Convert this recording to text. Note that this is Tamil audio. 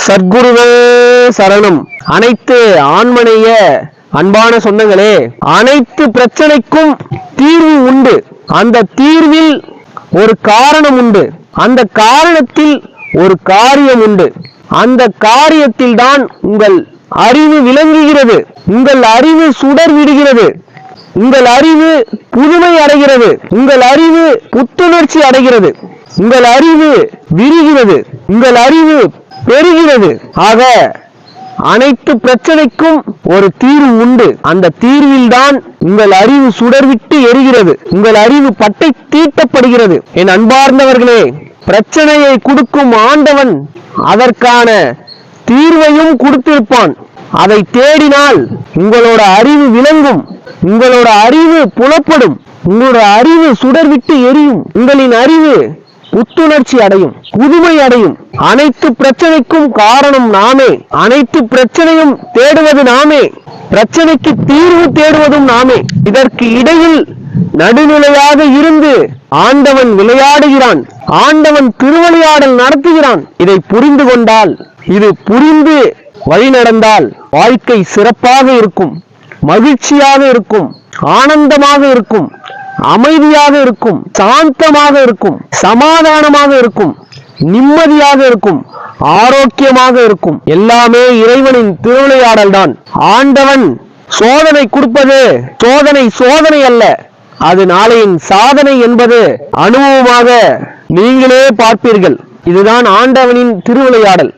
சத்குருவே சரணம். அனைத்து ஆண்மனைய அன்பான சொந்தங்களே, அனைத்து பிரச்சனைக்கும் தீர்வு உண்டு. அந்த தீர்வில் ஒரு காரணம் உண்டு. அந்த காரணத்தில் ஒரு காரியம் உண்டு. அந்த காரியத்தில் தான் உங்கள் அறிவு விளங்குகிறது. உங்கள் அறிவு சுடர் விடுகிறது. உங்கள் அறிவு புதுமை அடைகிறது. உங்கள் அறிவு புத்துணர்ச்சி அடைகிறது. உங்கள் அறிவு விரிகிறது. உங்கள் அறிவு பெறுகிறது. ஆக அனைத்து பிரச்சனைக்கும் ஒரு தீர்வு உண்டு. அந்த தீர்வில் தான் உங்கள் அறிவு சுடர்விட்டு எரிகிறது. உங்கள் அறிவு பட்டை தீட்டப்படுகிறது. என் அன்பார்ந்தவர்களே, பிரச்சனையை கொடுக்கும் ஆண்டவன் அதற்கான தீர்வையும் கொடுத்திருப்பான். அதை தேடினால் உங்களோட அறிவு விளங்கும். உங்களோட அறிவு புலப்படும். உங்களோட அறிவு சுடர்விட்டு எரியும். உங்களின் அறிவு புத்துணர்ச்சி அடையும், புதுமை அடையும். அனைத்து பிரச்சனைக்கும் காரணம் நாமே. அனைத்து பிரச்சனையும் தேடுவது நாமே. பிரச்சனைக்கு தீர்வு தேடுவதும் நாமே. இதற்கு இடையில் நடுநிலையாக இருந்து ஆண்டவன் விளையாடுகிறான். ஆண்டவன் திருவிளையாடல் நடத்துகிறான். இதை புரிந்து கொண்டால், இது புரிந்து வழி நடந்தால் வாழ்க்கை சிறப்பாக இருக்கும், மகிழ்ச்சியாக இருக்கும், ஆனந்தமாக இருக்கும், அமைதியாக இருக்கும், சாந்தமாக இருக்கும், சமாதானமாக இருக்கும், நிம்மதியாக இருக்கும், ஆரோக்கியமாக இருக்கும். எல்லாமே இறைவனின் திருவிளையாடல் தான். ஆண்டவன் சோதனை கொடுப்பது சோதனை அல்ல, அது நாளையின் சாதனை என்பது அனுபவமாக நீங்களே பார்ப்பீர்கள். இதுதான் ஆண்டவனின் திருவிளையாடல்.